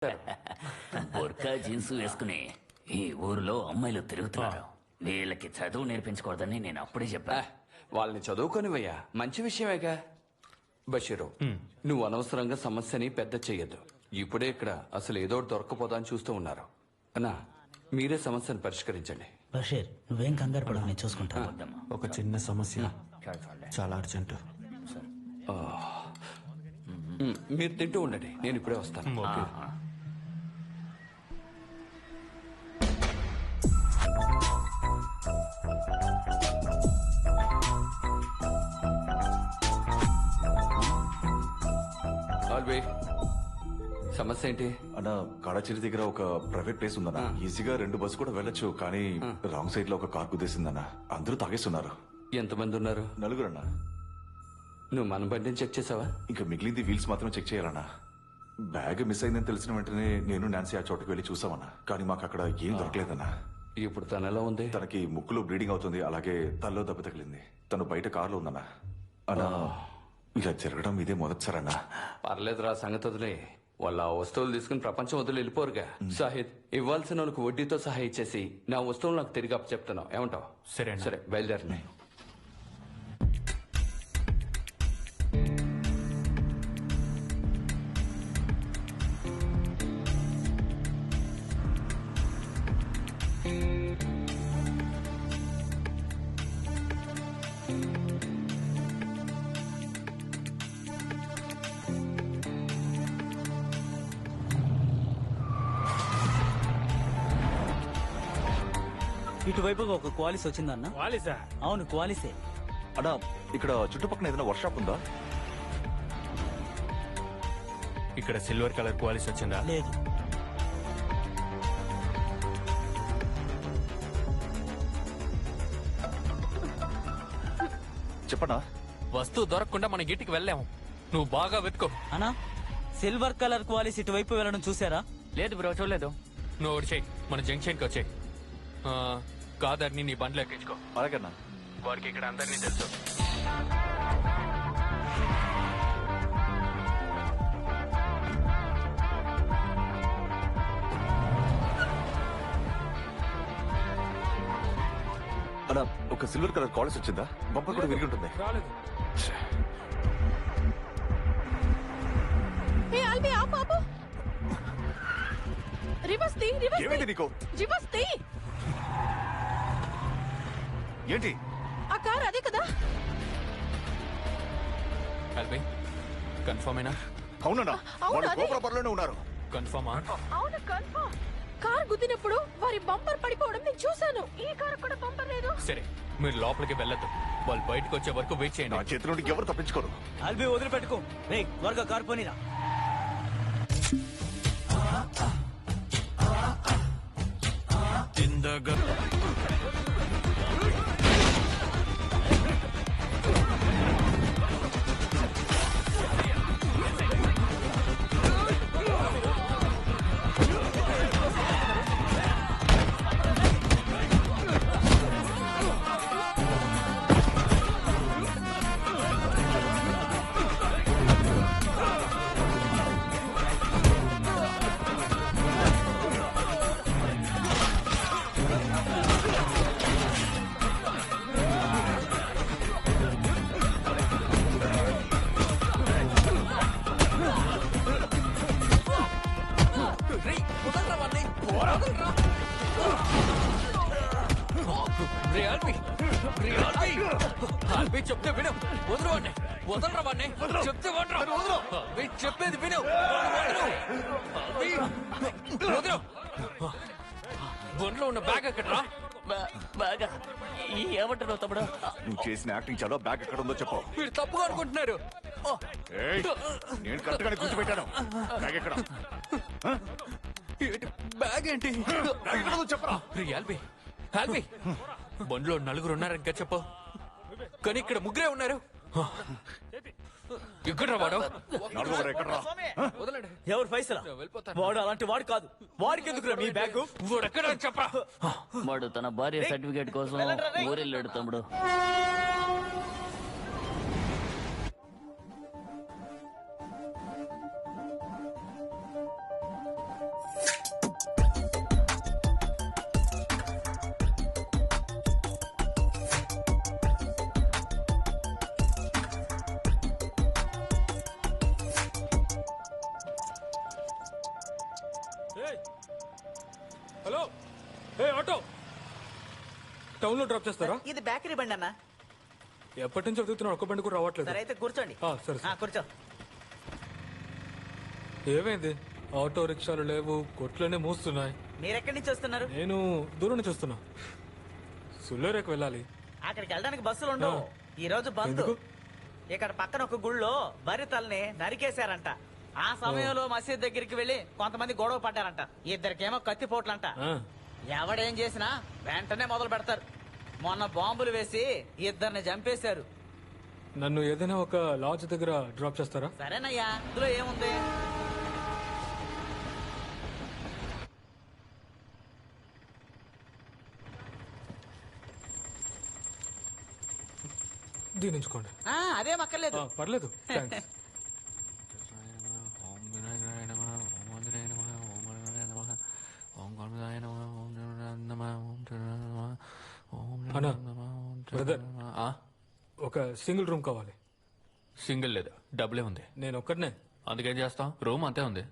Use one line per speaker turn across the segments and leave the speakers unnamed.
బొర్కా jeans వేసుకుని ఈ ఊర్లో అమ్మాయిలు తిరుగుతున్నారు. వీళ్ళకి చదువు నేర్పించకూడదని నేను అప్పుడే చెప్పా.
వాళ్ళని చదువుకొనివయ్యా, మంచి విషయమేగా. బషీరు, నువ్వు అనవసరంగా సమస్యని పెద్ద చెయ్యొద్దు. ఇప్పుడే ఇక్కడ అసలు ఏదో దొరకపోదా అని చూస్తూ ఉన్నారు. అన్నా, మీరే సమస్యను పరిష్కరించండి.
బషీర్, నువ్వేం కంగారు పడవు, నేను చూసుకుంటా.
ఒక చిన్న సమస్య, చాలా అర్జెంట్.
మీరు తింటూ ఉండండి, నేను ఇప్పుడే వస్తాను.
ఓకే.
సమస్య ఏంటి
అన్న? కాడచేరి దగ్గర ఒక ప్రైవేట్ ప్లేస్ ఉందన్న. ఈజీగా 2 బస్సు కూడా వెళ్ళొచ్చు, కానీ రాంగ్ సైడ్ లో ఒక కార్ కుదేసిందన్న. అందరూ తాగేస్తున్నారు.
ఎంతమంది ఉన్నారు?
4 అన్న.
నువ్వు మన బండిని చెక్ చేసావా?
ఇంకా మిగిలింది వీల్స్ మాత్రమే చెక్ చేయాలన్నా. బ్యాగ్ మిస్ అయిందని తెలిసిన వెంటనే నేను నాన్సీ ఆ చోటుకు వెళ్ళి చూసామన్నా, కానీ మాకు అక్కడ ఏం దొరకలేదన్నా.
ఇప్పుడు తను ఎలా ఉంది?
తనకి ముక్కులో బ్లీడింగ్ అవుతుంది, అలాగే తల్లో దెబ్బ తగిలింది. తను బయట కారులో ఉందన్నా. అన్నా, ఇలా జరగడం ఇదే మొదటిసారన్నా.
పర్లేదురా, సంగతి వదిలే. వాళ్ళ వస్తువులు తీసుకుని ప్రపంచం వదిలి వెళ్ళిపోరుగా. సాహిద్, ఇవ్వాల్సిన వాళ్ళకి వడ్డీతో సహా ఇచ్చేసి నా వస్తువులు నాకు తిరిగి అప్పు చెప్తున్నావు. ఏమంటావు?
సరే
సరే, బయలుదేరినాయి.
ఇటువైపు ఒక క్వాలిస్ వచ్చిందన్న.
వాలిసా?
అవును, క్వాలిసే.
అన్నా, ఇక్కడ చుట్టుపక్కల ఏదైనా వర్క్షాప్ ఉందా?
ఇక్కడ సిల్వర్ కలర్ క్వాలిస్ వచ్చిందా?
లేదు.
చెప్పనా?
వస్తువు దొరకకుండా మన ఇంటికి వెళ్ళాము. నువ్వు బాగా వెతుకో.
అన్నా, సిల్వర్ కలర్ క్వాలిస్ ఇటువైపు వెళ్ళడం చూసారా?
లేదు బ్రో, చూడలేదు.
నువ్వు ఒకటి చెయ్యి, మన జంక్షన్ కి వచ్చాయి. కాదర్ని నీ బండ్లో ఎక్కించుకో.
అలాగన్నా.
వారికి ఇక్కడ అందరినీ తెలుసు.
అన్నా, ఒక సిల్వర్ కలర్ కాలేజ్ వచ్చిందా? బంపర్ కూడా విరిగి ఉంటుంది. ఏమైంది నీకు? ఏంటి?
ఆ కార్ అదే కదా?
కన్ఫర్మేనా?
అవునన్నా, వాళ్ళు కోపరపరలోనే ఉన్నారు.
కన్ఫర్మా?
అవును, కన్ఫర్మ్. కార్ గుద్దినప్పుడు వారి బంపర్ పడిపోవడం నేను చూశాను. ఈ కార్ కూడా బంపర్ లేదు.
సరే, మీరు లోపలికి వెళ్ళొద్దు. వాళ్ళు బయటకు వచ్చే వరకు వెయిట్ చేయండి.
నా చేతి నుండి ఎవరు తప్పించుకోరు.
ఆల్బీ, వదిలిపెట్టుకో. రేయ్, త్వరగా కార్ పోనీరా.
చెప్తే విను. వదలవాడిని, వదలరా వాడిని. చెప్తే చెప్పేది విను. వదలు. ఒంట్లో ఉన్న బ్యాగ్ ఎక్కడరా?
బాగా ఏమంటున్నావు తమ్ముడు?
నువ్వు చేసిన యాక్టింగ్ చాలా. బ్యాగ్ ఎక్కడ ఉందో చెప్పు.
మీరు తప్పుగా అనుకుంటున్నారు.
నేను కరెక్ట్ గానే గుర్తుపెట్టాను. బ్యాగ్ ఎక్కడ?
బ్యాగ్ ఏంటి?
చెప్పరా?
ఆల్బీ, బండిలో 4 ఉన్నారని చెప్పు, కానీ ఇక్కడ 3 ఉన్నారు. ఇక్కడ వాడు
ఎవరు పైసలా? వాడు అలాంటి వాడు కాదు. వాడికి ఎందుకు మీ బ్యాగ్?
వాడు ఎక్కడ చెప్పరా?
వాడు తన భార్య సర్టిఫికేట్ కోసం ఊరెళ్ళాడు తమ్ముడు.
హలో ఏ ఆటో టౌన్ లో డ్రాప్ చేస్తారా?
ఇది బేకరీ బండి అన్న.
ఎప్పటి నుంచి వెతుకుతున్నా ఒక్క బండి కూడా రావట్లేదు.
సరే అయితే కూర్చోండి.
సరే
కూర్చో.
ఏమైంది? ఆటో రిక్షాలు లేవు, కొట్లనే మూస్తున్నాయి.
మీరెక్కడి నుంచి వస్తున్నారు?
నేను దూరం నుంచి వస్తున్నా. సుల్లేరేకు వెళ్ళాలి.
అక్కడికి వెళ్ళడానికి బస్సులు ఉండవు. ఈ రోజు బంద్.
ఎందుకు?
ఇక్కడ పక్కన ఒక గుళ్ళో బరి తల్ని నరికేశారంట. ఆ సమయంలో మసీద్ దగ్గరికి వెళ్లి కొంతమంది గొడవ పడ్డారంట. ఇద్దరికేమో కత్తిపోట్లంట. ఎవడేం చేసినా వెంటనే మొదలు పెడతారు. మొన్న బాంబులు వేసి ఇద్దరిని చంపేశారు.
నన్ను ఏదైనా ఒక లాడ్జ్ దగ్గర డ్రాప్ చేస్తారా?
సరేనయ్యా, ఇందులో ఏముంది?
దీనించుకోండి.
అదే మక్కర్లేదు.
పర్లేదు, థాంక్స్. అన్నా, బ్రదర్, ఒక సింగిల్ రూమ్ కావాలి. సింగిల్ లేదు, డబ్బులే ఉంది. నేను ఒక్కడనే. అందుకేం చేస్తాం, రూమ్ అంతే ఉంది.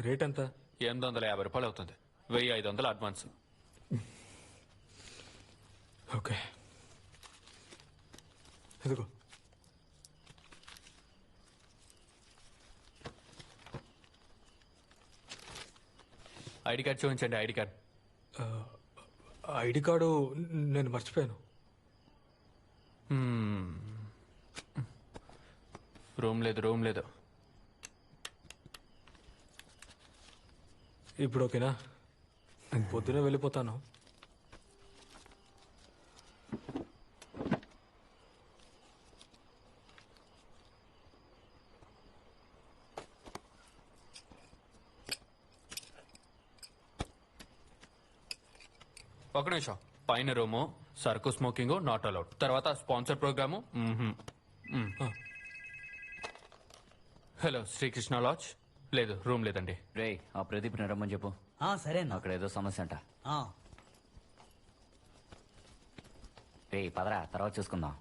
రేట్ ఎంత? 850 రూపాయలు అవుతుంది. 1500 అడ్వాన్స్. ఓకే, ఇదిగో. ఐడి కార్డ్ చూపించండి. ID card. ఐడి కార్డు నేను మర్చిపోయాను. రూమ్ లేదు, రూమ్ లేదు. ఇప్పుడు ఓకేనా? నేను పొద్దునే వెళ్ళిపోతాను. ఒక నిమిషం. పైన రూము, సరుకు స్మోకింగ్ నాట్ అలౌడ్. తర్వాత sponsor programme. Hello, Srikrishna lodge. లేదు, రూమ్ లేదండి.
రే, ఆ ప్రదీప్ రమ్మని చెప్పు.
సరే
అక్కడ ఏదో సమస్య అంట.
ఆ
రే పదరా, తర్వాత చూసుకుందాం.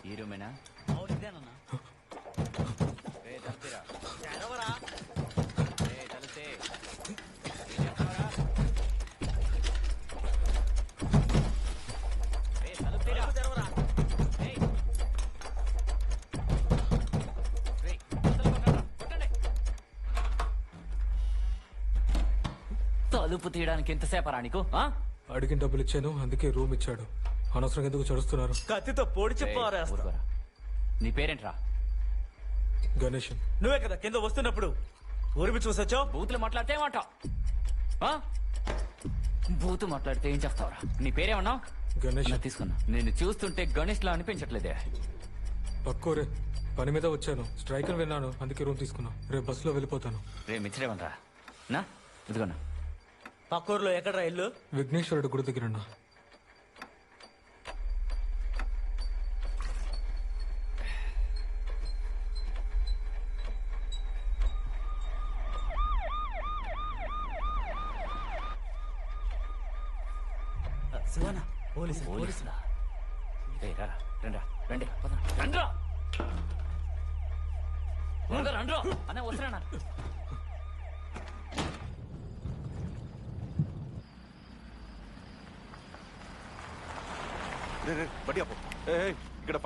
ఈ రూమేనా?
ఇదేనన్నా.
రే తలుపురా.
తెరవరా.
రే తలుపే. రే తలుపురా.
తెరవరా.
రే తలుపు కొట్టండి. తలుపు తీయడానికి ఎంతసేపరా నీకు?
అడిగిన డబ్బులు ఇచ్చాను, అందుకే రూమ్ ఇచ్చాడు. అనవసరం ఎందుకు చడుస్తున్నారు?
కత్తితో పొడిచి
రేయ్,
పారేస్తా.
ఊరుకోరా. నీ పేరేంట్రా?
గణేష్.
నువ్వే కదా కింద వస్తున్నప్పుడు ఊరిమి చూసొచ్చావు.
బూతులు మాట్లాడితే ఏమంటావు? బూతు మాట్లాడితే ఏం చేస్తావురా? నీ పేరేమన్నా?
గణేష్.
తీసుకున్నా. నేను చూస్తుంటే గణేష్ లా అనిపించట్లేదే.
పక్కోరే, పని మీద వచ్చాను. స్ట్రైక్ అని విన్నాను, అందుకే రూమ్ తీసుకున్నా. రేపు బస్సులో వెళ్ళిపోతాను.
రే మిచ్చిరేమనరా? నా ఇదిగోనా.
పక్కూరులో ఎక్కడరా ఇల్లు?
విఘ్నేశ్వరుడు గుడి దగ్గర ఉన్నా.
శివనా, పోలీసు.
పోలీసులా? రే రా, రండ్రా, రండి, పద, రండ్రా. త్వరగా రండ్రా. అనే వస్తున్నా.
బడి అప్పు ఇక్కడ